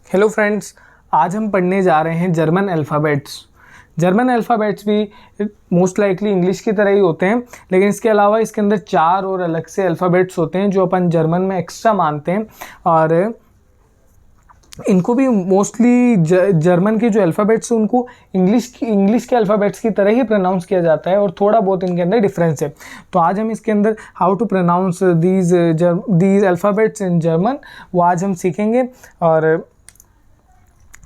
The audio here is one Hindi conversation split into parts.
हेलो फ्रेंड्स, आज हम पढ़ने जा रहे हैं जर्मन अल्फ़ाबेट्स। जर्मन अल्फ़ाबेट्स भी मोस्ट लाइकली इंग्लिश की तरह ही होते हैं, लेकिन इसके अलावा इसके अंदर 4 और अलग से अल्फ़ाबेट्स होते हैं जो अपन जर्मन में एक्स्ट्रा मानते हैं। और इनको भी मोस्टली जर्मन के जो अल्फ़ाबेट्स हैं उनको इंग्लिश के अल्फ़ाबेट्स की तरह ही प्रोनाउंस किया जाता है और थोड़ा बहुत इनके अंदर डिफरेंस है। तो आज हम इसके अंदर how to pronounce these alphabets in German वो आज हम सीखेंगे, और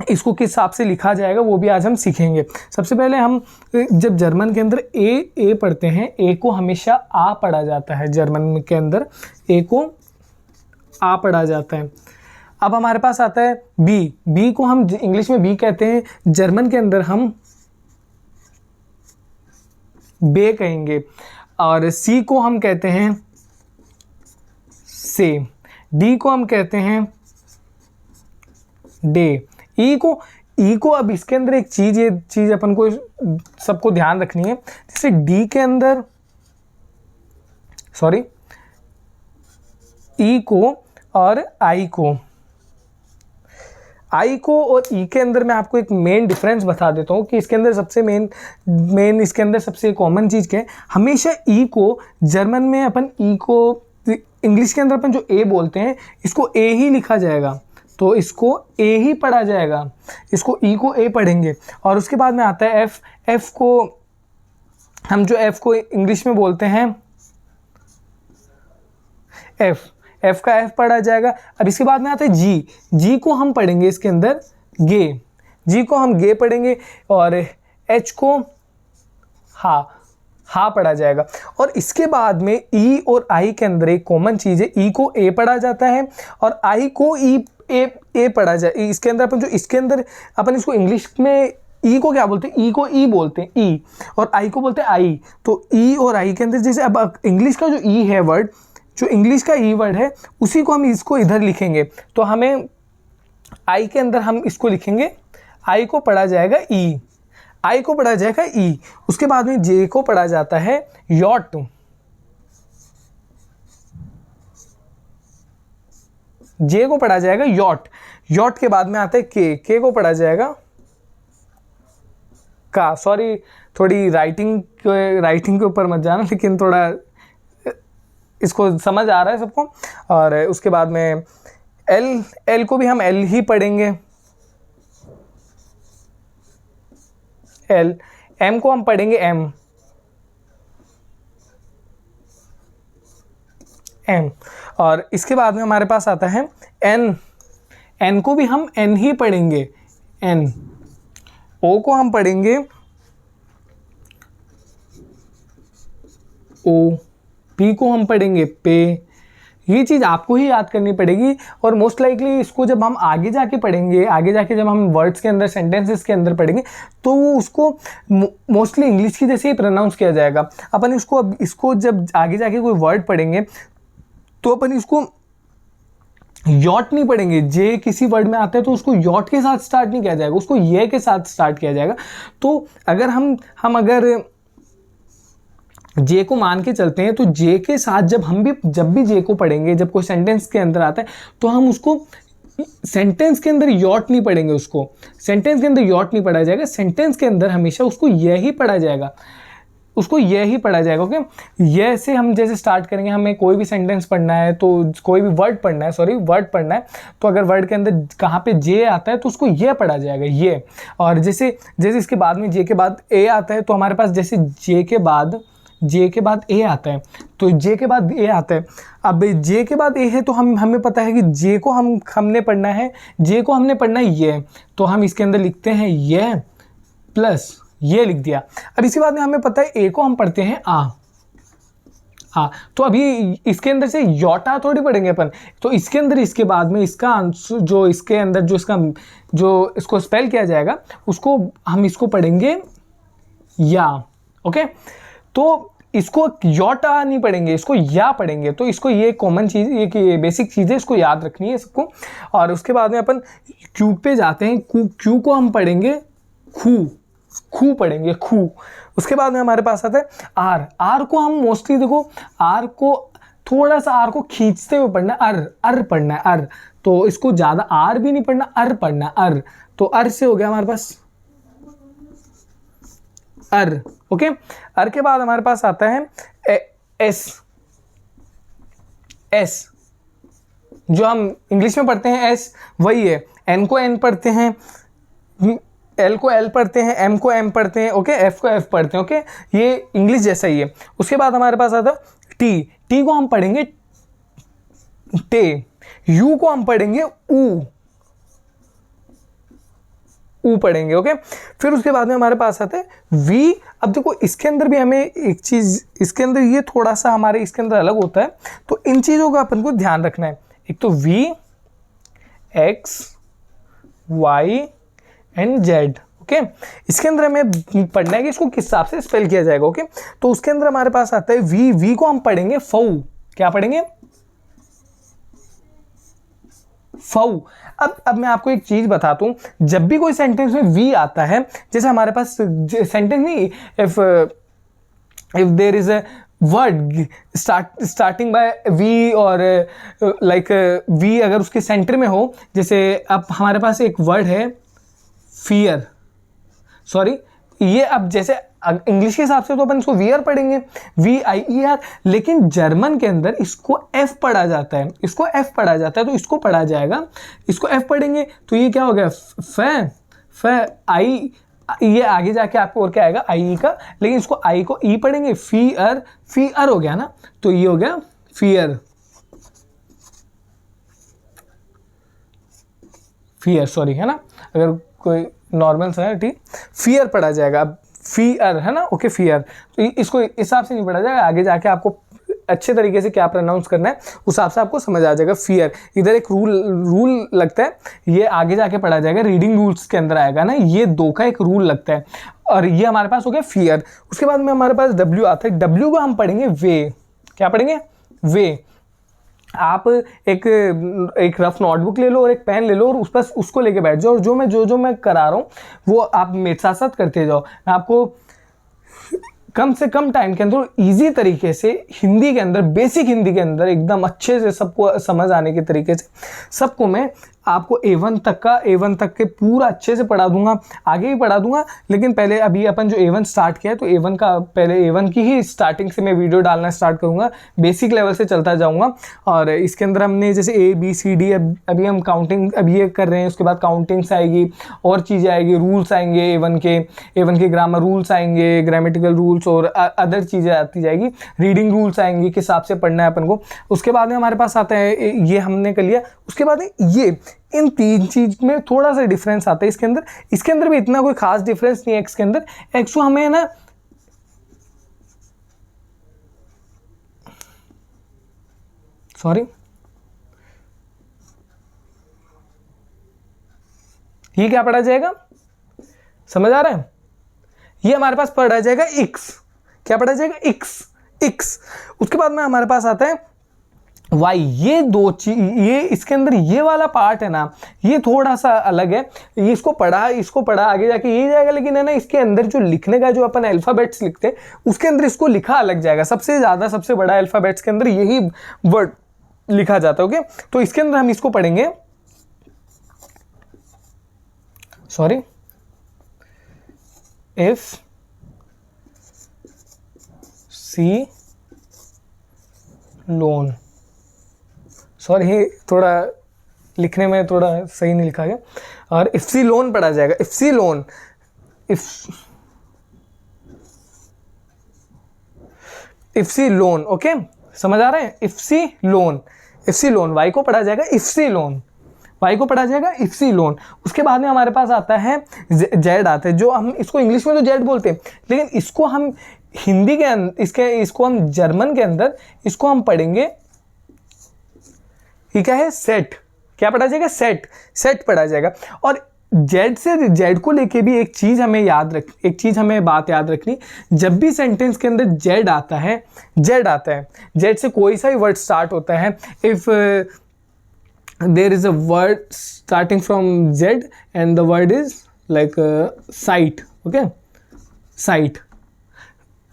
इसको किस हिसाब से लिखा जाएगा वो भी आज हम सीखेंगे। सबसे पहले हम जब जर्मन के अंदर ए पढ़ते हैं, ए को हमेशा आ पढ़ा जाता है। जर्मन के अंदर ए को आ पढ़ा जाता है। अब हमारे पास आता है बी को हम इंग्लिश में बी कहते हैं, जर्मन के अंदर हम बे कहेंगे। और सी को हम कहते हैं से, डी को हम कहते हैं डे, ई को अब इसके अंदर एक ये चीज अपन को सबको ध्यान रखनी है। जैसे डी के अंदर ई को और आई को और ई के अंदर मैं आपको एक मेन डिफरेंस बता देता हूँ कि इसके अंदर सबसे मेन इसके अंदर सबसे कॉमन चीज़ क्या है। हमेशा ई को जर्मन में अपन ई को इंग्लिश के अंदर अपन जो ए बोलते हैं इसको ए ही लिखा जाएगा, तो इसको ए ही पढ़ा जाएगा। इसको ई को ए पढ़ेंगे। और उसके बाद में आता है एफ को हम जो एफ को इंग्लिश में बोलते हैं एफ का एफ पढ़ा जाएगा। अब इसके बाद में आता है जी को हम पढ़ेंगे इसके अंदर गे, जी को हम गे पढ़ेंगे। और एच को हा पढ़ा जाएगा। और इसके बाद में ई और आई के अंदर एक कॉमन चीज़ है, ई को ए पढ़ा जाता है और आई को ए पढ़ा जाए। इसके अंदर अपन इसके अंदर अपन इसको इंग्लिश में ई को क्या बोलते हैं, ई को ई बोलते हैं, ई, और आई को बोलते हैं आई। तो ई और आई के अंदर जैसे अब इंग्लिश का जो ई है वर्ड, जो इंग्लिश का ई वर्ड है उसी को हम इसको इधर लिखेंगे। तो हमें आई के अंदर हम इसको लिखेंगे, आई को पढ़ा जाएगा ई, आई को पढ़ा जाएगा ई। उसके बाद में जे को पढ़ा जाता है यॉट, जे को पढ़ा जाएगा यॉट के बाद में आता है के को पढ़ा जाएगा का। सॉरी, थोड़ी राइटिंग के ऊपर मत जाना, लेकिन थोड़ा इसको समझ आ रहा है सबको। और उसके बाद में एल को भी हम एल ही पढ़ेंगे, एल। एम को हम पढ़ेंगे एम। और इसके बाद में हमारे पास आता है एन को भी हम एन ही पढ़ेंगे, एन। ओ को हम पढ़ेंगे ओ, पी को हम पढ़ेंगे पे। ये चीज़ आपको ही याद करनी पड़ेगी। और मोस्ट लाइकली इसको जब हम आगे जाके पढ़ेंगे, आगे जाके जब हम वर्ड्स के अंदर, सेंटेंसेस के अंदर पढ़ेंगे, तो वो उसको मोस्टली इंग्लिश की जैसे ही प्रोनाउंस किया जाएगा। अपन इसको जब आगे जाके कोई वर्ड पढ़ेंगे तो अपन इसको यॉट नहीं पढ़ेंगे। जे किसी वर्ड में आता है तो उसको यॉट के साथ स्टार्ट नहीं किया जाएगा, उसको ये के साथ स्टार्ट किया जाएगा। तो अगर हम अगर जे को मान के चलते हैं तो जे के साथ जब भी जे को पढ़ेंगे, जब कोई सेंटेंस के अंदर आता है तो हम उसको सेंटेंस के अंदर यॉट नहीं पढ़ेंगे, उसको सेंटेंस के अंदर यॉट नहीं पढ़ा जाएगा। सेंटेंस के अंदर हमेशा उसको यही पढ़ा जाएगा, उसको यही पढ़ा जाएगा। ओके, ये से हम जैसे स्टार्ट करेंगे, हमें कोई भी सेंटेंस पढ़ना है, तो कोई भी वर्ड पढ़ना है, तो अगर वर्ड के अंदर कहाँ पे जे आता है तो उसको ये पढ़ा जाएगा, ये। और जैसे इसके बाद में जे के बाद ए आता है, तो हमारे पास जैसे जे के बाद ए आता है, तो जे के बाद ए आता है। अब जे के बाद ए है तो हमें पता है कि जे को हमने पढ़ना है, ये, तो हम इसके अंदर लिखते हैं ये प्लस ये लिख दिया। अब इसके बाद में हमें पता है ए को हम पढ़ते हैं आ। तो अभी इसके अंदर से योटा थोड़ी पढ़ेंगे अपन, तो इसके अंदर इसके बाद में इसका आंसर जो इसके अंदर जो इसको स्पेल किया जाएगा उसको हम इसको पढ़ेंगे या। ओके, तो इसको योटा नहीं पढ़ेंगे, इसको या पढ़ेंगे। तो इसको ये कॉमन चीज़, ये बेसिक चीज़ है, इसको याद रखनी है सबको। और उसके बाद में अपन क्यू पे जाते हैं। क्यू को हम पढ़ेंगे खू पढ़ेंगे, खू। उसके बाद में हमारे पास आता है आर को हम मोस्टली देखो, आर को थोड़ा सा आर को खींचते हुए पढ़ना है, अर पढ़ना है, अर। तो इसको ज़्यादा आर भी नहीं पढ़ना, अर पढ़ना, अर। तो अर से हो गया हमारे पास अर। ओके, अर के बाद हमारे पास आता है एस। एस जो हम इंग्लिश में पढ़ते हैं एस, वही है। एन को एन पढ़ते हैं, एल को एल पढ़ते हैं, एम को एम पढ़ते हैं, ओके, एफ को एफ पढ़ते हैं, ओके, ये इंग्लिश जैसा ही है। उसके बाद हमारे पास आता है टी। टी को हम पढ़ेंगे टे। यू को हम पढ़ेंगे ऊ, ऊ पढ़ेंगे, ओके। फिर उसके बाद में हमारे पास आता है वी। अब देखो इसके अंदर भी हमें एक चीज, इसके अंदर ये थोड़ा सा हमारे इसके अंदर अलग होता है, तो इन चीजों का अपन को ध्यान रखना है। एक तो V, X, Y and Z, okay. इसके अंदर हमें पढ़ना है कि इसको किस हिसाब से स्पेल किया जाएगा, ओके। तो उसके अंदर हमारे पास आता है वी। वी को हम पढ़ेंगे फऊ। क्या पढ़ेंगे? फऊ। अब मैं आपको एक चीज बताता हूं, जब भी कोई सेंटेंस में वी आता है, जैसे हमारे पास सेंटेंस नहीं, if there is a word starting by V और लाइक वी अगर उसके सेंटर में हो, जैसे अब हमारे पास एक वर्ड है फियर, सॉरी, ये अब जैसे इंग्लिश के हिसाब से तो अपन इसको वियर पढ़ेंगे, VIER, लेकिन जर्मन के अंदर इसको एफ पढ़ा जाता है, इसको एफ पढ़ा जाता है, तो इसको पढ़ा जाएगा, इसको एफ पढ़ेंगे, तो ये क्या हो गया? फ आई, ये आगे जाके आपको और क्या आएगा? आई का, लेकिन इसको आई को ई पढ़ेंगे, फियर, फियर हो गया ना, तो ये हो गया फियर, फियर, सॉरी, है ना, अगर कोई नॉर्मल सा है, ठीक, फियर पढ़ा जाएगा। अब फियर है ना, ओके, फियर, तो इसको इस हिसाब से नहीं पढ़ा जाएगा, आगे जाके आपको अच्छे तरीके से क्या प्रोनाउंस करना है उस हिसाब से आपको समझ आ जाएगा। फियर, इधर एक रूल लगता है, ये आगे जाके पढ़ा जाएगा, रीडिंग रूल्स के अंदर आएगा ना, ये दो का एक रूल लगता है, और ये हमारे पास हो गया फियर। उसके बाद में हमारे पास डब्ल्यू आता है। डब्ल्यू को हम पढ़ेंगे वे। क्या पढ़ेंगे? वे। आप एक रफ नोटबुक ले लो और एक पेन ले लो और उस पर उसको लेके बैठ जाओ, और जो मैं करा रहा हूँ वो आप मेरे साथ साथ करते जाओ। मैं आपको कम से कम टाइम के अंदर इजी तरीके से हिंदी के अंदर, बेसिक हिंदी के अंदर एकदम अच्छे से सबको समझ आने के तरीके से सबको मैं आपको A1 तक के पूरा अच्छे से पढ़ा दूंगा, आगे भी पढ़ा दूंगा, लेकिन पहले अभी अपन जो A1 स्टार्ट किया है तो A1 का पहले A1 की ही स्टार्टिंग से मैं वीडियो डालना स्टार्ट करूंगा, बेसिक लेवल से चलता जाऊंगा। और इसके अंदर हमने जैसे ABCD अभी हम काउंटिंग अभी ये कर रहे हैं, उसके बाद काउंटिंग्स आएगी और चीज़ें आएगी, रूल्स आएंगे A1 के ग्रामर रूल्स आएंगे, ग्रामेटिकल रूल्स और अदर चीज़ें आती जाएगी, रीडिंग रूल्स आएंगे किस हिसाब से पढ़ना है अपन को। उसके बाद में हमारे पास आता है, ये हमने कर लिया। उसके बाद ये इन तीन चीज में थोड़ा सा डिफरेंस आता है इसके अंदर भी इतना कोई खास डिफरेंस नहीं है एक्स के अंदर। एक्स को हमें ना सॉरी, ये क्या पढ़ा जाएगा? समझ आ रहा है? ये हमारे पास पढ़ा जाएगा इक्स। क्या पढ़ा जाएगा? इक्स। उसके बाद में हमारे पास आता है वाई। ये दो चीज, ये इसके अंदर ये वाला पार्ट है ना, ये थोड़ा सा अलग है, इसको पढ़ा आगे जाके ये जाएगा, लेकिन है ना इसके अंदर जो लिखने का जो अपन अल्फाबेट्स लिखते हैं उसके अंदर इसको लिखा अलग जाएगा। सबसे बड़ा अल्फाबेट्स के अंदर यही वर्ड लिखा जाता है, ओके। तो इसके अंदर हम इसको पढ़ेंगे, sorry, if C loan, sorry थोड़ा लिखने में थोड़ा सही नहीं लिखा गया, और इफ्सी लोन पढ़ा जाएगा। इफ्सी लोन, ओके, समझ आ रहा है? इफ्सी लोन वाई को पढ़ा जाएगा इफ्सी लोन। उसके बाद में हमारे पास आता है जेड आता है, जो हम इसको इंग्लिश में तो जेड बोलते हैं, लेकिन इसको हम हिंदी के अंदर इसको हम जर्मन के अंदर इसको हम पढ़ेंगे, ये क्या है? सेट। क्या पढ़ा जाएगा? सेट पढ़ा जाएगा। और जेड को लेके भी एक चीज हमें बात याद रखनी, जब भी सेंटेंस के अंदर जेड आता है, जेड से कोई सा भी वर्ड स्टार्ट होता है, if there is a word starting from Z and the word is like site, okay, site,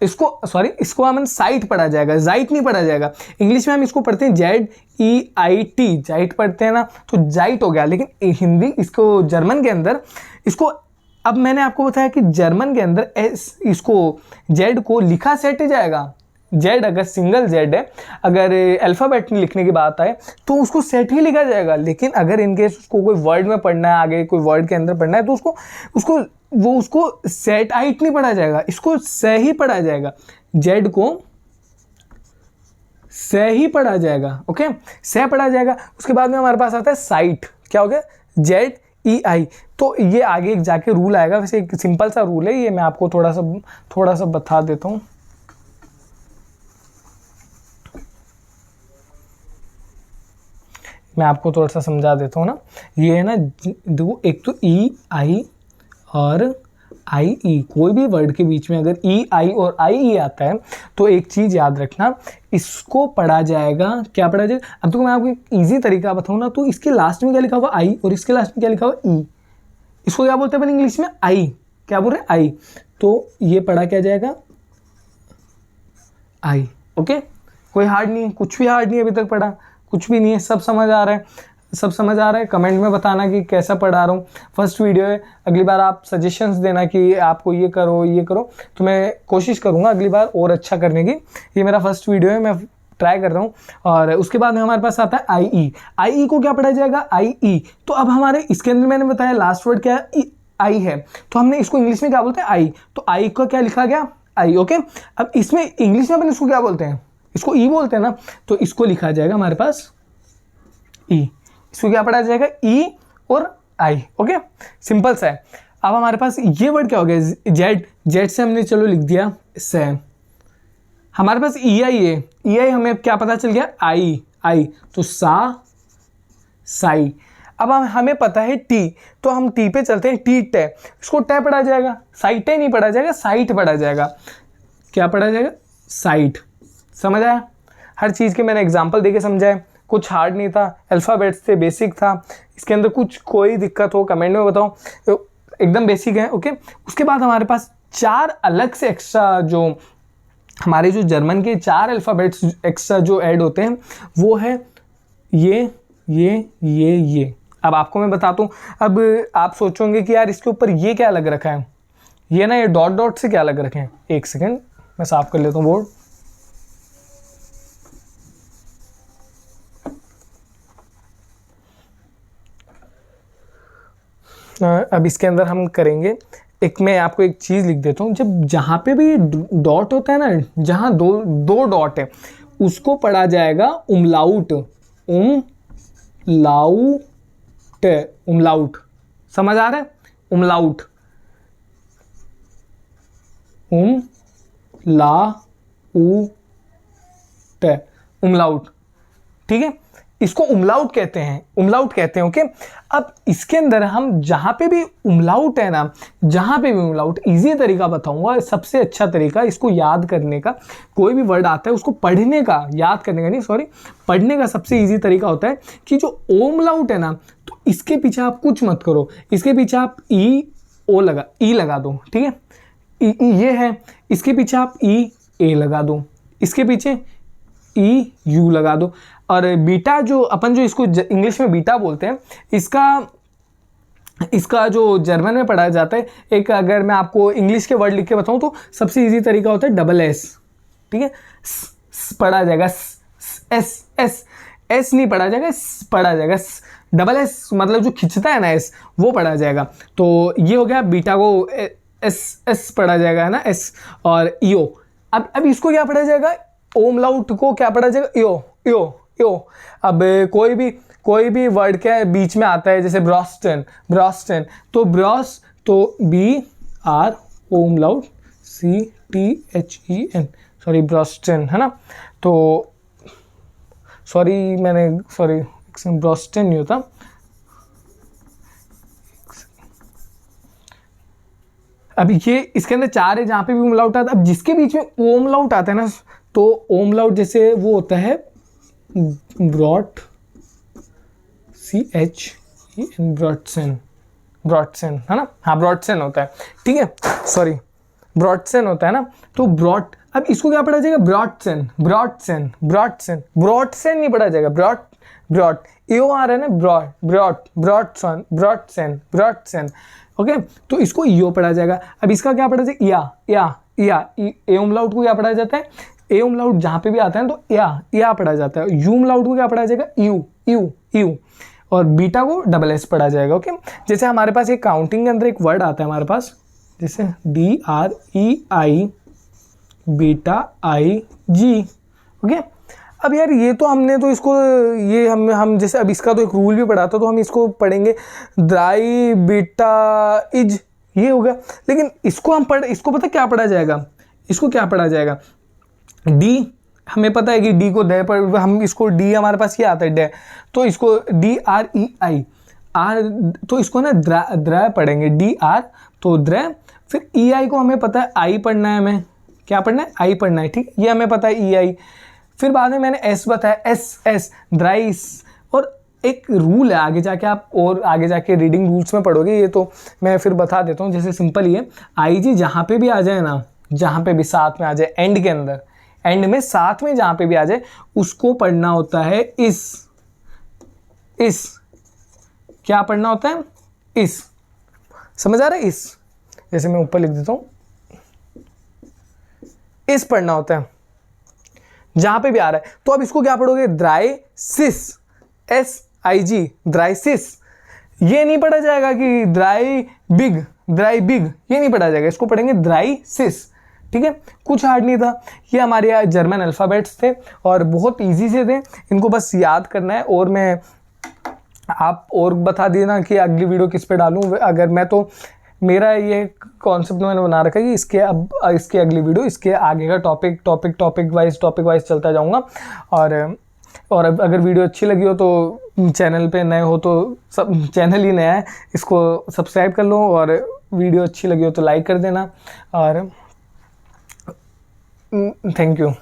इसको हम साइट पढ़ा जाएगा, जाइट नहीं पढ़ा जाएगा। इंग्लिश में हम इसको पढ़ते हैं ZEIT, जाइट पढ़ते हैं ना, तो जाइट हो गया। लेकिन हिंदी इसको जर्मन के अंदर इसको, अब मैंने आपको बताया कि जर्मन के अंदर इसको जेड को लिखा सेट जाएगा। जेड अगर सिंगल जेड है, अगर अल्फ़ाबेट लिखने की बात आए तो उसको सेट ही लिखा जाएगा। लेकिन अगर इनकेस उसको कोई वर्ड में पढ़ना है, आगे कोई वर्ड के अंदर पढ़ना है, तो उसको सेट आइट नहीं पढ़ा जाएगा, इसको से ही पढ़ा जाएगा। जेड को से ही पढ़ा जाएगा, ओके, से पढ़ा जाएगा। उसके बाद में हमारे पास आता है साइट, क्या हो गया, ZEI। तो ये आगे जाके रूल आएगा, वैसे एक सिंपल सा रूल है ये, मैं आपको थोड़ा सा बता देता हूँ। मैं आपको थोड़ा सा समझा देता हूँ ना। ये है ना, देखो, एक तो EI और IE, कोई भी वर्ड के बीच में अगर EI और IE आता है तो एक चीज़ याद रखना, इसको पढ़ा जाएगा, क्या पढ़ा जाएगा। अब तो मैं आपको एक ईजी तरीका बताऊँ ना, तो इसके लास्ट में क्या लिखा हुआ I और इसके लास्ट में क्या लिखा हुआ E, इसको क्या बोलते हैं अपन इंग्लिश में, I, क्या बोल रहे हैं, I। तो ये पढ़ा क्या जाएगा, I, ओके। कोई हार्ड नहीं है, कुछ भी हार्ड नहीं है, अभी तक पढ़ा कुछ भी नहीं है, सब समझ आ रहा है, सब समझ आ रहा है। कमेंट में बताना कि कैसा पढ़ा रहा हूँ। फर्स्ट वीडियो है, अगली बार आप सजेशंस देना कि आपको ये करो, तो मैं कोशिश करूँगा अगली बार और अच्छा करने की। ये मेरा फर्स्ट वीडियो है, मैं ट्राई कर रहा हूँ। और उसके बाद में हमारे पास आता है IE को क्या पढ़ा जाएगा, IE। तो अब हमारे इसके अंदर मैंने बताया लास्ट वर्ड क्या है, I है, तो हमने इसको इंग्लिश में क्या बोलते हैं, I। तो I को क्या लिखा गया, I, ओके। अब इसमें इंग्लिश में अपन इसको क्या बोलते हैं, इसको E बोलते हैं ना, तो इसको लिखा जाएगा हमारे पास E। इसको क्या पढ़ा जाएगा, E और I, ओके, सिंपल सा है। अब हमारे पास ये वर्ड क्या हो गया, जेड से हमने चलो लिख दिया से। हमारे पास EI है, EI हमें क्या पता चल गया, I, तो साई। अब हमें पता है T, तो हम T पे चलते हैं, T टे, इसको टे पढ़ा जाएगा, साइटे नहीं पढ़ा जाएगा, साइट पढ़ा जाएगा। क्या पढ़ा जाएगा, साइट। समझ आया, हर चीज़ के मैंने एग्जांपल देके समझाया, कुछ हार्ड नहीं था, अल्फ़ाबेट्स थे, बेसिक था। इसके अंदर कुछ कोई दिक्कत हो कमेंट में बताओ, एकदम बेसिक है, ओके। उसके बाद हमारे पास 4 अलग से एक्स्ट्रा, जो हमारे जो जर्मन के 4 अल्फ़ाबेट्स एक्स्ट्रा जो ऐड होते हैं, वो है ये। अब आपको मैं बताता हूँ। अब आप सोचोगे कि यार इसके ऊपर ये क्या लग रखा है, ये ना, ये डॉट से क्या लग रखे हैं। एक सेकेंड, मैं साफ कर लेता हूँ बोर्ड। अब इसके अंदर हम करेंगे, एक मैं आपको एक चीज़ लिख देता हूँ। जब जहाँ पे भी डॉट होता है ना, जहाँ दो डॉट है, उसको पढ़ा जाएगा उमलाउट, उमलाउट। समझ आ रहा है, उमलाउट, उमलाउट, ठीक है, इसको उमलाउट कहते हैं, ओके। अब इसके अंदर हम जहाँ पे भी उमलाउट है ना, जहाँ पे भी उमलाउट, इजी तरीका बताऊंगा, सबसे अच्छा तरीका इसको याद करने का। कोई भी वर्ड आता है उसको पढ़ने का, याद करने का नहीं, सॉरी, पढ़ने का सबसे इजी तरीका होता है कि जो उमलाउट है ना, तो इसके पीछे आप कुछ मत करो, इसके पीछे आप ई लगा दो, ठीक है, ये है, इसके पीछे आप ए लगा दो, इसके पीछे यू लगा दो। और बीटा, जो अपन जो इसको इंग्लिश में बीटा बोलते हैं, इसका जो जर्मन में पढ़ा जाता है, एक अगर मैं आपको इंग्लिश के वर्ड लिख के बताऊं तो सबसे इजी तरीका होता है SS, ठीक है, पढ़ा जाएगा, एस नहीं पढ़ा जाएगा, पढ़ा जाएगा SS, मतलब जो खिंचता है ना S, वो पढ़ा जाएगा। तो ये हो गया, बीटा को एस पढ़ा जाएगा, है ना, S। और यो, अब इसको क्या पढ़ा जाएगा, ओमलाउट को क्या पढ़ा जाएगा, यो। अब कोई भी वर्ड के बीच में आता है, जैसे ब्रॉस्टन, तो ब्रॉस, तो BR ओमलाउट CTHEN, सॉरी, ब्रॉस्टन, है ना। तो सॉरी, ब्रॉस्टन नहीं होता, अब ये इसके अंदर 4 है जहाँ पे भी ओमलाउट आता है। अब जिसके बीच में ओमलाउट आता है ना, तो ओमलाउट जैसे वो होता है ब्रॉट, CHEN, ब्रॉटसन, है ना, हाँ, ब्रॉटसन होता है, ठीक है, सॉरी, ब्रॉडसेन होता है ना, तो अब इसको क्या पढ़ा जाएगा, ब्रॉडसेन, ब्रॉडसेन, ब्रॉडसेन, ब्रॉडसेन नहीं पढ़ा जाएगा, ब्रॉड एओ आ रहा है ना, ब्रॉडसन, ब्रॉडसेन, ब्रॉडसेन। ओके, तो इसको ईओ पढ़ा जाएगा। अब इसका क्या पढ़ा जाएगा, या ए उमलाउट को क्या पढ़ा जाता है, ए उमलाउट जहाँ पे भी आता है तो या पढ़ा जाता है। यू उमलाउट को क्या पढ़ा जाएगा, यू, और बीटा को डबल एस पढ़ा जाएगा। ओके, जैसे हमारे पास एक काउंटिंग के अंदर एक वर्ड आता है हमारे पास, जैसे DREI बीटा IG। ओके, अब यार ये तो हमने तो इसको ये हम जैसे अब इसका तो एक रूल भी पढ़ा था, तो हम इसको पढ़ेंगे द्राई बीटा इज, ये होगा। लेकिन इसको इसको पता क्या पढ़ा जाएगा, इसको क्या पढ़ा जाएगा, डी, हमें पता है कि डी को डे पर, हम इसको डी हमारे पास क्या आता है डे, तो इसको DREI आर, तो इसको ना द्र पढ़ेंगे, DR तो द्र, फिर EI को हमें पता है आई पढ़ना है, हमें क्या पढ़ना है, आई पढ़ना है, ठीक, ये हमें पता है EI। फिर बाद में मैंने S बताया, S द्राइस, और एक रूल है आगे जाके आप और आगे जाके रीडिंग रूल्स में पढ़ोगे, ये तो मैं फिर बता देता हूँ। जैसे सिंपल ही है, IG जहाँ पे भी आ जाए ना, जहाँ पे भी साथ में आ जाए, एंड के अंदर, एंड में साथ में जहाँ पे भी आ जाए, उसको पढ़ना होता है इस क्या पढ़ना होता है, इस, समझ आ रहा है, इस, जैसे मैं ऊपर लिख देता हूँ, इस पढ़ना होता है जहां पे भी आ रहा है। तो अब इसको क्या पढ़ोगे, द्राइसिस, SIG, द्राइसिस। ये नहीं पढ़ा जाएगा कि द्राई बिग, ये नहीं पढ़ा जाएगा, इसको पढ़ेंगे द्राइसिस। ठीक है, कुछ हार्ड नहीं था, ये हमारे यहाँ जर्मन अल्फ़ाबेट्स थे और बहुत इजी से थे, इनको बस याद करना है। और मैं आप और बता देना कि अगली वीडियो किस पे डालूं, अगर मैं तो मेरा ये कॉन्सेप्ट मैंने बना रखा है कि इसके अगली वीडियो, इसके आगे का टॉपिक वाइज चलता जाऊंगा। और अगर वीडियो अच्छी लगी हो तो चैनल पे नए हो तो सब, चैनल ही नया है, इसको सब्सक्राइब कर लो, और वीडियो अच्छी लगी हो तो लाइक कर देना, और थैंक यू।